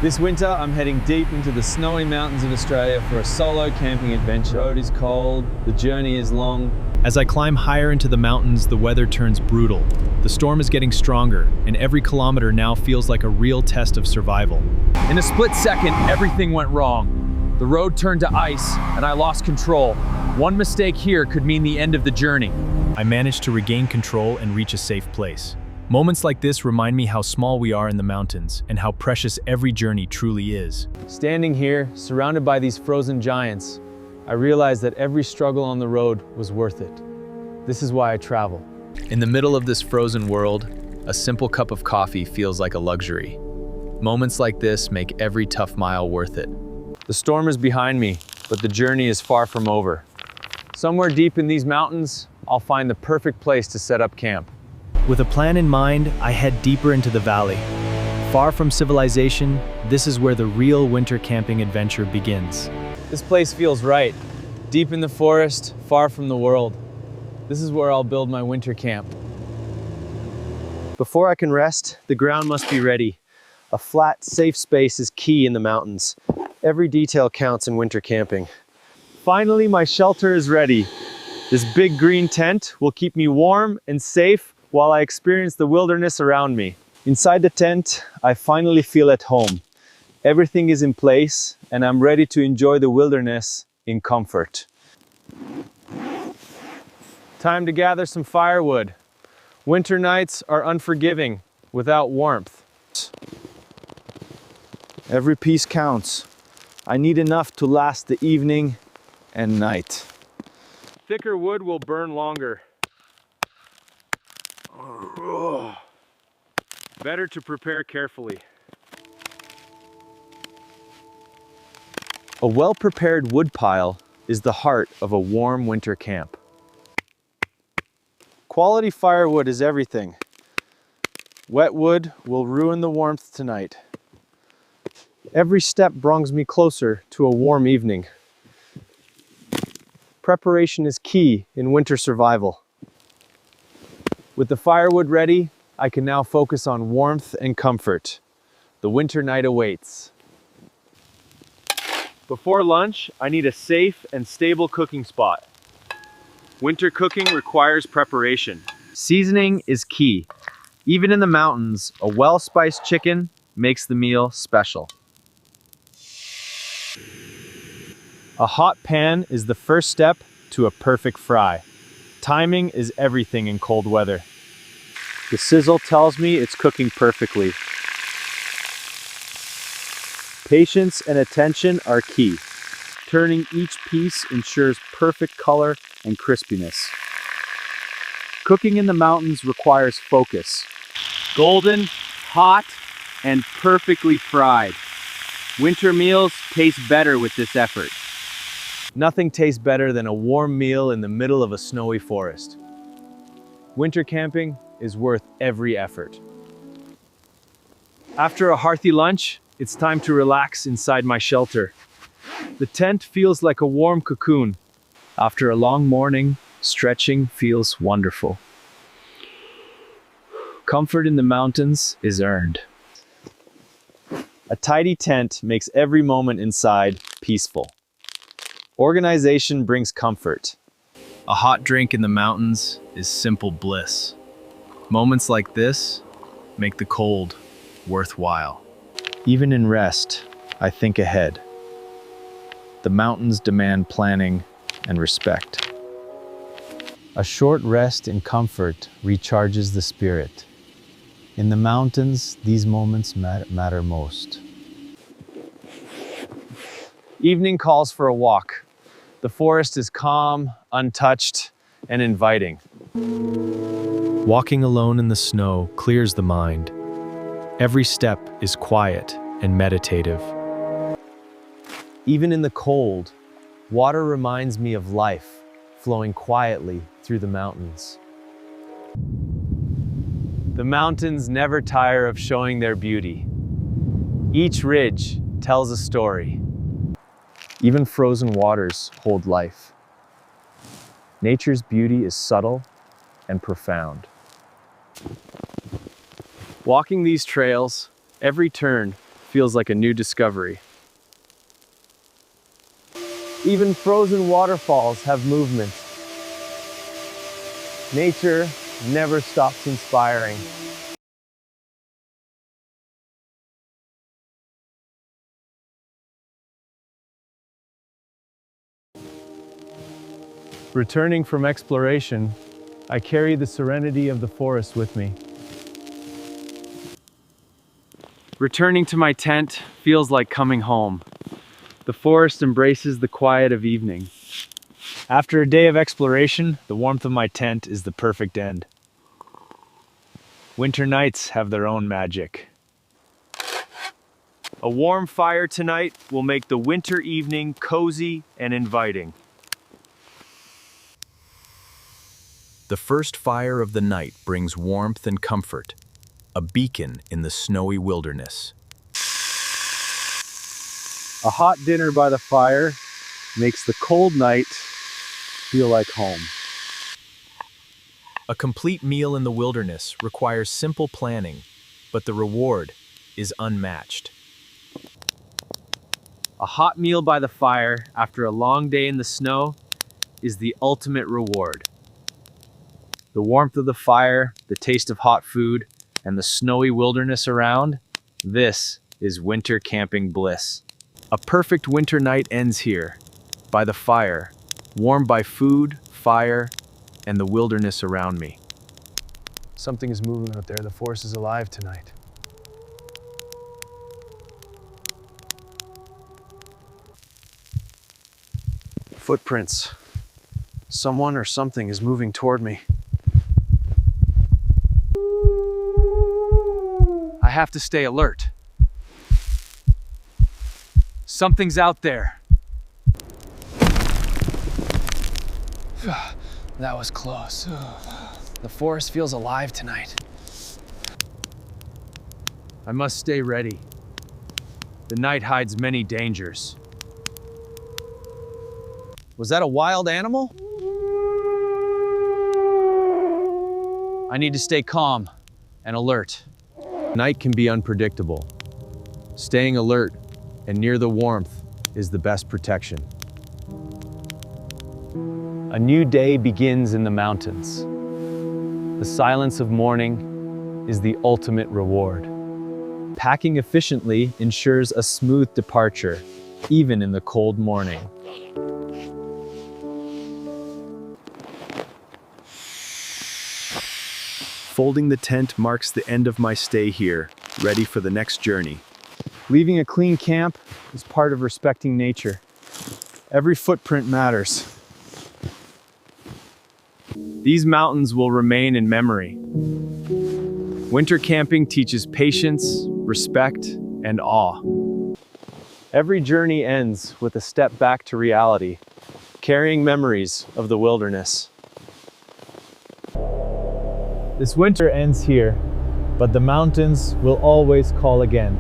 This winter, I'm heading deep into the snowy mountains of Australia for a solo camping adventure. The road is cold, the journey is long. As I climb higher into the mountains, the weather turns brutal. The storm is getting stronger, and every kilometer now feels like a real test of survival. In a split second, everything went wrong. The road turned to ice, and I lost control. One mistake here could mean the end of the journey. I managed to regain control and reach a safe place. Moments like this remind me how small we are in the mountains and how precious every journey truly is. Standing here, surrounded by these frozen giants, I realized that every struggle on the road was worth it. This is why I travel. In the middle of this frozen world, a simple cup of coffee feels like a luxury. Moments like this make every tough mile worth it. The storm is behind me, but the journey is far from over. Somewhere deep in these mountains, I'll find the perfect place to set up camp. With a plan in mind, I head deeper into the valley. Far from civilization, this is where the real winter camping adventure begins. This place feels right. Deep in the forest, far from the world. This is where I'll build my winter camp. Before I can rest, the ground must be ready. A flat, safe space is key in the mountains. Every detail counts in winter camping. Finally, my shelter is ready. This big green tent will keep me warm and safe while I experience the wilderness around me. Inside the tent, I finally feel at home. Everything is in place, and I'm ready to enjoy the wilderness in comfort. Time to gather some firewood. Winter nights are unforgiving without warmth. Every piece counts. I need enough to last the evening and night. Thicker wood will burn longer. Better to prepare carefully. A well-prepared wood pile is the heart of a warm winter camp. Quality firewood is everything. Wet wood will ruin the warmth tonight. Every step brings me closer to a warm evening. Preparation is key in winter survival. With the firewood ready, I can now focus on warmth and comfort. The winter night awaits. Before lunch, I need a safe and stable cooking spot. Winter cooking requires preparation. Seasoning is key. Even in the mountains, a well-spiced chicken makes the meal special. A hot pan is the first step to a perfect fry. Timing is everything in cold weather. The sizzle tells me it's cooking perfectly. Patience and attention are key. Turning each piece ensures perfect color and crispiness. Cooking in the mountains requires focus. Golden, hot, and perfectly fried. Winter meals taste better with this effort. Nothing tastes better than a warm meal in the middle of a snowy forest. Winter camping is worth every effort. After a hearty lunch, it's time to relax inside my shelter. The tent feels like a warm cocoon. After a long morning, stretching feels wonderful. Comfort in the mountains is earned. A tidy tent makes every moment inside peaceful. Organization brings comfort. A hot drink in the mountains is simple bliss. Moments like this make the cold worthwhile. Even in rest, I think ahead. The mountains demand planning and respect. A short rest in comfort recharges the spirit. In the mountains, these moments matter most. Evening calls for a walk. The forest is calm, untouched, and inviting. Walking alone in the snow clears the mind. Every step is quiet and meditative. Even in the cold, water reminds me of life, flowing quietly through the mountains. The mountains never tire of showing their beauty. Each ridge tells a story. Even frozen waters hold life. Nature's beauty is subtle and profound. Walking these trails, every turn feels like a new discovery. Even frozen waterfalls have movement. Nature never stops inspiring. Returning from exploration, I carry the serenity of the forest with me. Returning to my tent feels like coming home. The forest embraces the quiet of evening. After a day of exploration, the warmth of my tent is the perfect end. Winter nights have their own magic. A warm fire tonight will make the winter evening cozy and inviting. The first fire of the night brings warmth and comfort, a beacon in the snowy wilderness. A hot dinner by the fire makes the cold night feel like home. A complete meal in the wilderness requires simple planning, but the reward is unmatched. A hot meal by the fire after a long day in the snow is the ultimate reward. The warmth of the fire, the taste of hot food, and the snowy wilderness around, this is winter camping bliss. A perfect winter night ends here, by the fire, warmed by food, fire, and the wilderness around me. Something is moving out there. The forest is alive tonight. Footprints. Someone or something is moving toward me. I have to stay alert. Something's out there. That was close. The forest feels alive tonight. I must stay ready. The night hides many dangers. Was that a wild animal? I need to stay calm and alert. Night can be unpredictable. Staying alert and near the warmth is the best protection. A new day begins in the mountains. The silence of morning is the ultimate reward. Packing efficiently ensures a smooth departure, even in the cold morning. Folding the tent marks the end of my stay here, ready for the next journey. Leaving a clean camp is part of respecting nature. Every footprint matters. These mountains will remain in memory. Winter camping teaches patience, respect, and awe. Every journey ends with a step back to reality, carrying memories of the wilderness. This winter ends here, but the mountains will always call again.